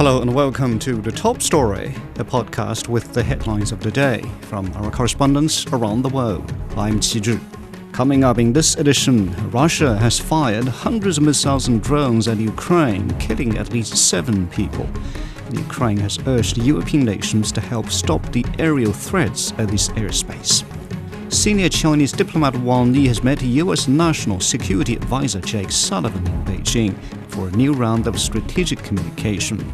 Hello and welcome to The Top Story, a podcast with the headlines of the day from our correspondents around the world. I'm Qi. Coming up in this edition, Russia has fired hundreds of missiles and drones at Ukraine, killing at least 7 people. Ukraine has urged European nations to help stop the aerial threats at this airspace. Senior Chinese diplomat Wang Yi has met U.S. National Security Advisor Jake Sullivan in Beijing for a new round of strategic communication.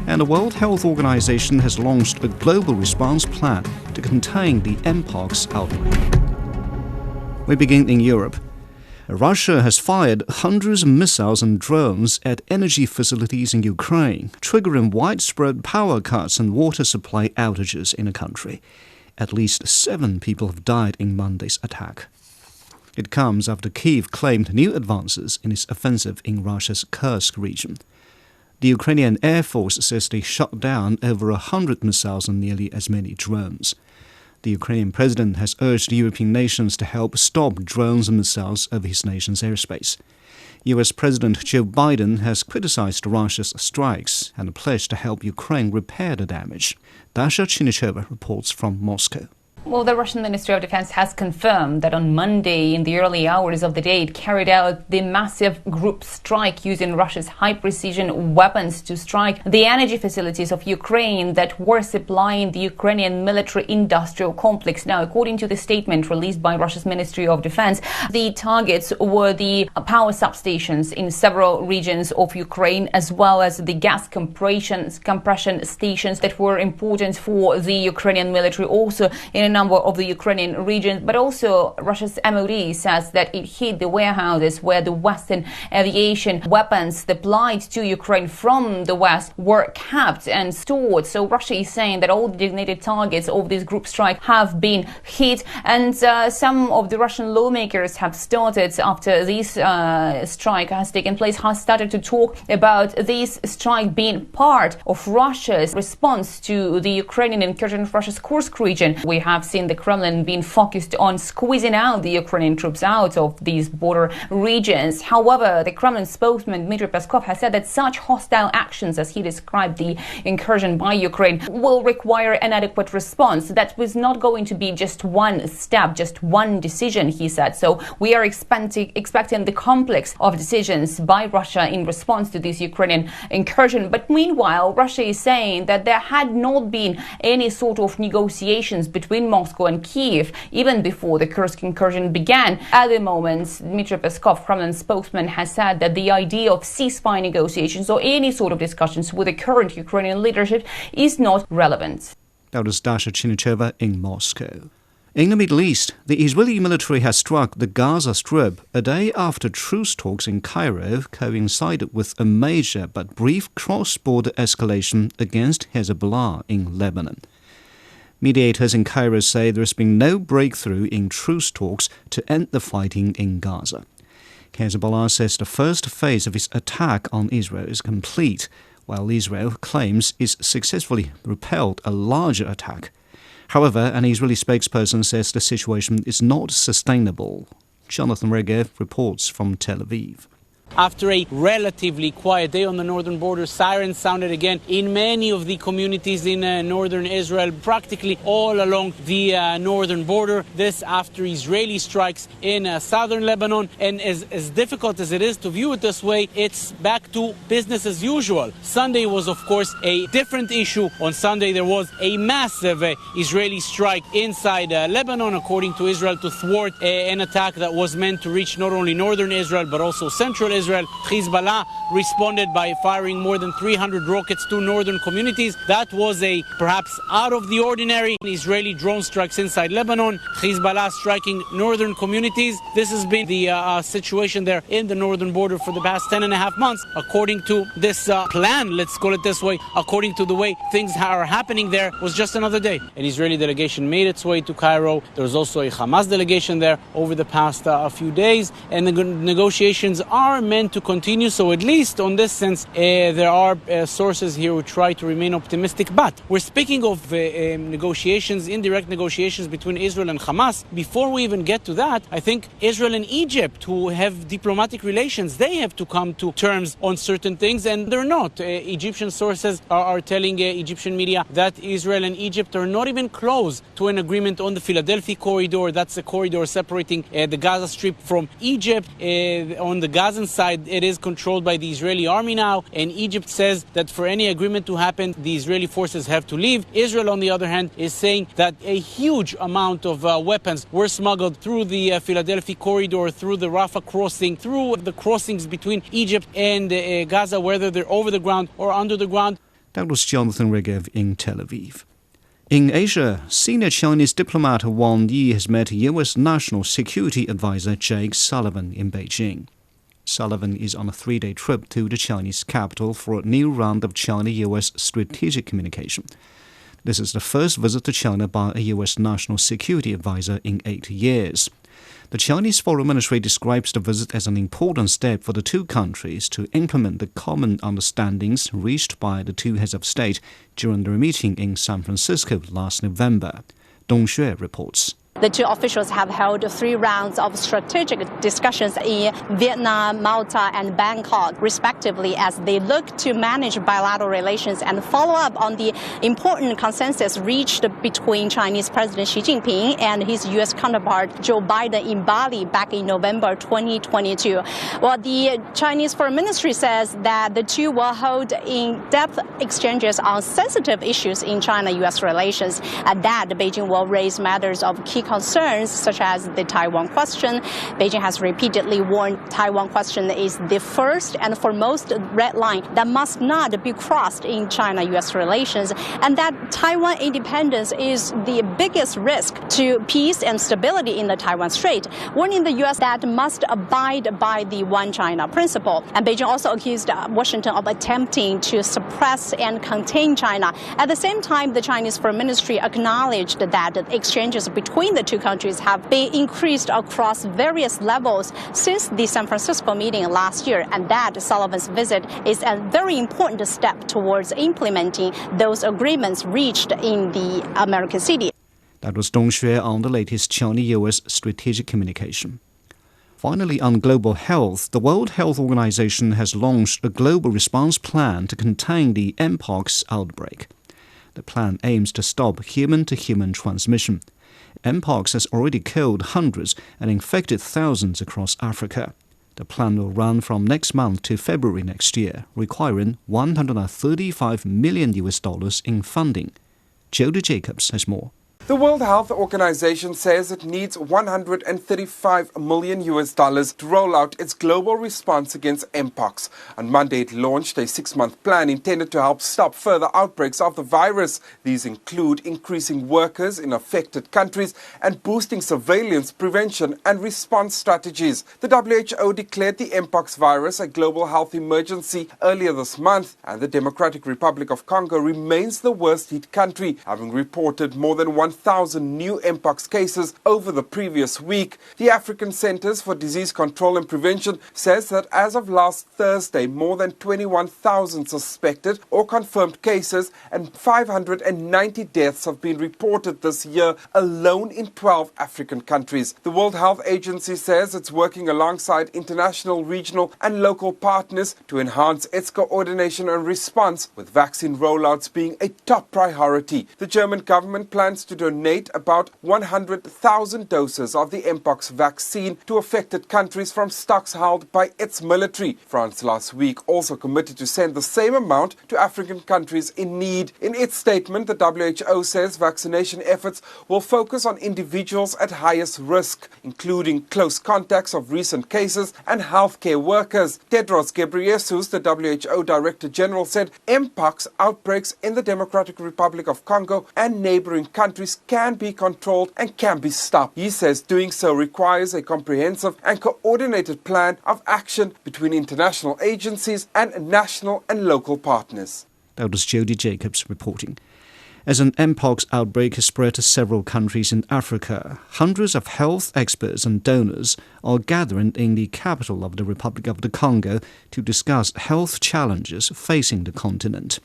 And the World Health Organization has launched a global response plan to contain the mpox outbreak. We begin in Europe. Russia has fired hundreds of missiles and drones at energy facilities in Ukraine, triggering widespread power cuts and water supply outages in the country. At least 7 people have died in Monday's attack. It comes after Kyiv claimed new advances in its offensive in Russia's Kursk region. The Ukrainian Air Force says they shot down over 100 missiles and nearly as many drones. The Ukrainian president has urged European nations to help stop drones and missiles over his nation's airspace. U.S. President Joe Biden has criticized Russia's strikes and pledged to help Ukraine repair the damage. Dasha Chinicheva reports from Moscow. Well, the Russian Ministry of Defense has confirmed that on Monday, in the early hours of the day, it carried out the massive group strike using Russia's high-precision weapons to strike the energy facilities of Ukraine that were supplying the Ukrainian military-industrial complex. Now, according to the statement released by Russia's Ministry of Defense, the targets were the power substations in several regions of Ukraine, as well as the gas compression stations that were important for the Ukrainian military, also in number of the Ukrainian regions, but also Russia's MOD says that it hit the warehouses where the Western aviation weapons supplied to Ukraine from the West were kept and stored. So Russia is saying that all the designated targets of this group strike have been hit, and some of the Russian lawmakers have started, after this strike has taken place, has started to talk about this strike being part of Russia's response to the Ukrainian incursion of Russia's Kursk region. We have seen the Kremlin being focused on squeezing out the Ukrainian troops out of these border regions. However, the Kremlin spokesman Dmitry Peskov has said that such hostile actions, as he described the incursion by Ukraine, will require an adequate response. That was not going to be just one step, just one decision, he said. So we are expecting the complex of decisions by Russia in response to this Ukrainian incursion. But meanwhile, Russia is saying that there had not been any sort of negotiations between Moscow and Kyiv even before the Kursk incursion began. At the moment, Dmitry Peskov, Kremlin spokesman, has said that the idea of ceasefire negotiations or any sort of discussions with the current Ukrainian leadership is not relevant. That was Dasha Chinicheva in Moscow. In the Middle East, the Israeli military has struck the Gaza Strip a day after truce talks in Cairo coincided with a major but brief cross-border escalation against Hezbollah in Lebanon. Mediators in Cairo say there has been no breakthrough in truce talks to end the fighting in Gaza. Hezbollah says the first phase of its attack on Israel is complete, while Israel claims it's successfully repelled a larger attack. However, an Israeli spokesperson says the situation is not sustainable. Jonathan Regev reports from Tel Aviv. After a relatively quiet day on the northern border, sirens sounded again in many of the communities in northern Israel, practically all along the northern border. This after Israeli strikes in southern Lebanon. And as difficult as it is to view it this way, it's back to business as usual. Sunday was, of course, a different issue. On Sunday, there was a massive Israeli strike inside Lebanon, according to Israel, to thwart an attack that was meant to reach not only northern Israel, but also central Israel. Hezbollah responded by firing more than 300 rockets to northern communities. That was a perhaps out of the ordinary Israeli drone strikes inside Lebanon. Hezbollah striking northern communities. This has been the situation there in the northern border for the past 10.5 months. According to this plan, let's call it this way, according to the way things are happening there, was just another day. An Israeli delegation made its way to Cairo. There was also a Hamas delegation there over the past few days, and the negotiations are meant to continue. So at least on this sense, there are sources here who try to remain optimistic. But we're speaking of negotiations, indirect negotiations between Israel and Hamas. Before we even get to that, I think Israel and Egypt, who have diplomatic relations, they have to come to terms on certain things, and they're not. Egyptian sources are telling Egyptian media that Israel and Egypt are not even close to an agreement on the Philadelphia corridor. That's the corridor separating the Gaza Strip from Egypt. On the Gazan side, it is controlled by the Israeli army now, and Egypt says that for any agreement to happen, the Israeli forces have to leave. Israel, on the other hand, is saying that a huge amount of weapons were smuggled through the Philadelphia corridor, through the Rafah crossing, through the crossings between Egypt and Gaza, whether they're over the ground or under the ground. That was Jonathan Regev in Tel Aviv. In Asia, senior Chinese diplomat Wang Yi has met U.S. National Security Advisor Jake Sullivan in Beijing. Sullivan is on a 3-day trip to the Chinese capital for a new round of China-U.S. strategic communication. This is the first visit to China by a U.S. National Security Advisor in 8 years. The Chinese Foreign Ministry describes the visit as an important step for the two countries to implement the common understandings reached by the two heads of state during their meeting in San Francisco last November. Dong Xue reports. The two officials have held 3 rounds of strategic discussions in Vietnam, Malta, and Bangkok, respectively, as they look to manage bilateral relations and follow up on the important consensus reached between Chinese President Xi Jinping and his U.S. counterpart Joe Biden in Bali back in November 2022. Well, the Chinese Foreign Ministry says that the two will hold in-depth exchanges on sensitive issues in China-U.S. relations, and that Beijing will raise matters of key concerns such as the Taiwan question. Beijing has repeatedly warned Taiwan question is the first and foremost red line that must not be crossed in China-U.S. relations, and that Taiwan independence is the biggest risk to peace and stability in the Taiwan Strait, warning the U.S. that must abide by the One China principle. And Beijing also accused Washington of attempting to suppress and contain China. At the same time, the Chinese Foreign Ministry acknowledged that the exchanges between the two countries have been increased across various levels since the San Francisco meeting last year, and that Sullivan's visit is a very important step towards implementing those agreements reached in the American city. That was Dong Xue on the latest China-U.S. strategic communication. Finally, on global health, the World Health Organization has launched a global response plan to contain the mpox outbreak. The plan aims to stop human-to-human transmission. Mpox has already killed hundreds and infected thousands across Africa. The plan will run from next month to February next year, requiring $135 million in funding. Jody Jacobs has more. The World Health Organization says it needs $135 million to roll out its global response against mpox. On Monday, it launched a 6-month plan intended to help stop further outbreaks of the virus. These include increasing workers in affected countries and boosting surveillance, prevention and response strategies. The WHO declared the mpox virus a global health emergency earlier this month, and the Democratic Republic of Congo remains the worst hit country, having reported more than 1,000 new mpox cases over the previous week. The African Centers for Disease Control and Prevention says that as of last Thursday, more than 21,000 suspected or confirmed cases and 590 deaths have been reported this year alone in 12 African countries. The World Health Agency says it's working alongside international, regional and local partners to enhance its coordination and response, with vaccine rollouts being a top priority. The German government plans to donate about 100,000 doses of the mpox vaccine to affected countries from stocks held by its military. France last week also committed to send the same amount to African countries in need. In its statement, the WHO says vaccination efforts will focus on individuals at highest risk, including close contacts of recent cases and healthcare workers. Tedros Ghebreyesus, the WHO Director General, said mpox outbreaks in the Democratic Republic of Congo and neighboring countries can be controlled and can be stopped. He says doing so requires a comprehensive and coordinated plan of action between international agencies and national and local partners. That was Jody Jacobs reporting. As an mpox outbreak has spread to several countries in Africa, hundreds of health experts and donors are gathering in the capital of the Republic of the Congo to discuss health challenges facing the continent.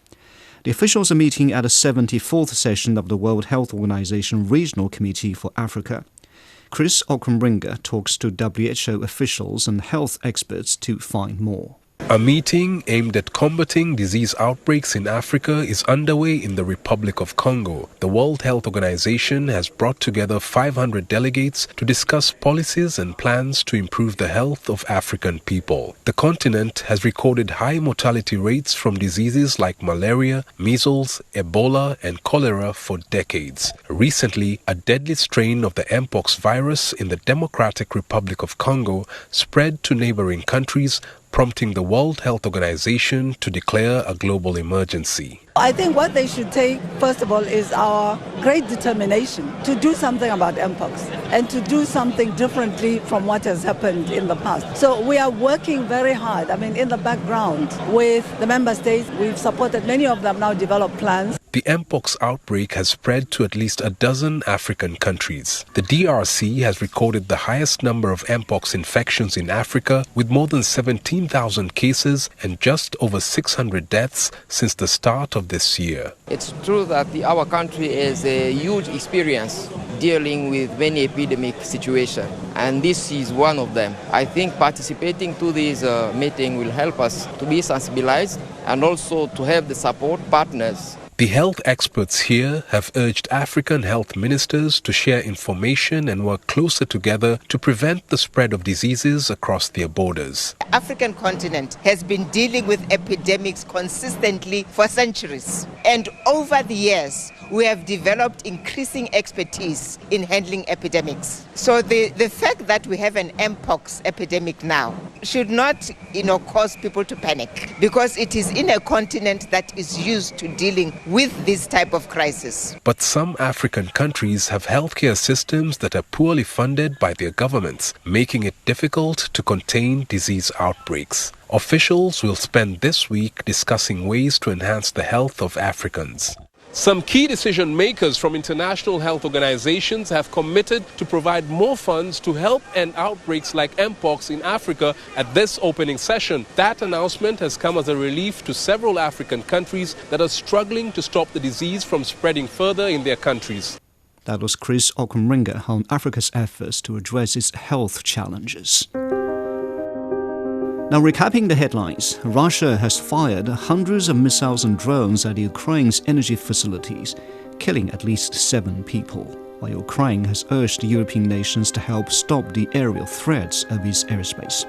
The officials are meeting at the 74th session of the World Health Organization Regional Committee for Africa. Chris Okumringa talks to WHO officials and health experts to find more. A meeting aimed at combating disease outbreaks in Africa is underway in the Republic of Congo. The World Health Organization has brought together 500 delegates to discuss policies and plans to improve the health of African people. The continent has recorded high mortality rates from diseases like malaria, measles, Ebola, and cholera for decades. Recently, a deadly strain of the mpox virus in the Democratic Republic of Congo spread to neighboring countries, prompting the World Health Organization to declare a global emergency. I think what they should take, first of all, is our great determination to do something about mpox and to do something differently from what has happened in the past. So we are working very hard, in the background with the member states. We've supported many of them now develop plans. The mpox outbreak has spread to at least a dozen African countries. The DRC has recorded the highest number of mpox infections in Africa, with more than 17,000 cases and just over 600 deaths since the start of this year. It's true that our country has a huge experience dealing with many epidemic situations, and this is one of them. I think participating to this meeting will help us to be sensibilized and also to have the support partners. The health experts here have urged African health ministers to share information and work closer together to prevent the spread of diseases across their borders. The African continent has been dealing with epidemics consistently for centuries. And over the years, we have developed increasing expertise in handling epidemics. So the fact that we have an mpox epidemic now should not cause people to panic, because it is in a continent that is used to dealing with this type of crisis. But some African countries have healthcare systems that are poorly funded by their governments, making it difficult to contain disease outbreaks. Officials will spend this week discussing ways to enhance the health of Africans. Some key decision makers from international health organizations have committed to provide more funds to help end outbreaks like mpox in Africa at this opening session. That announcement has come as a relief to several African countries that are struggling to stop the disease from spreading further in their countries. That was Chris Okumringa on Africa's efforts to address its health challenges. Now, recapping the headlines, Russia has fired hundreds of missiles and drones at Ukraine's energy facilities, killing at least 7 people, while Ukraine has urged European nations to help stop the aerial threats of its airspace.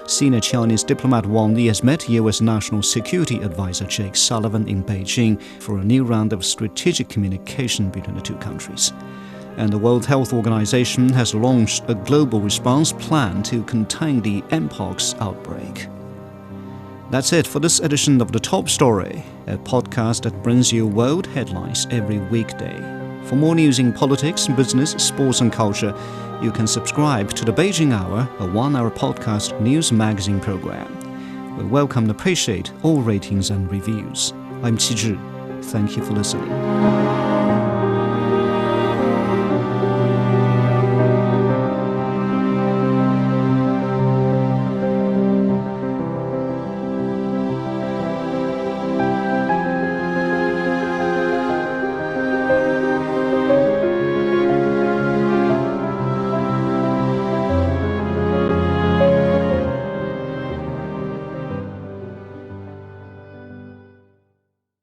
Senior Chinese diplomat Wang Yi has met U.S. National Security Advisor Jake Sullivan in Beijing for a new round of strategic communication between the two countries. And the World Health Organization has launched a global response plan to contain the mpox outbreak. That's it for this edition of The Top Story, a podcast that brings you world headlines every weekday. For more news in politics, business, sports and culture, you can subscribe to the Beijing Hour, a 1-hour podcast news magazine program. We welcome and appreciate all ratings and reviews. I'm Qizhi. Thank you for listening.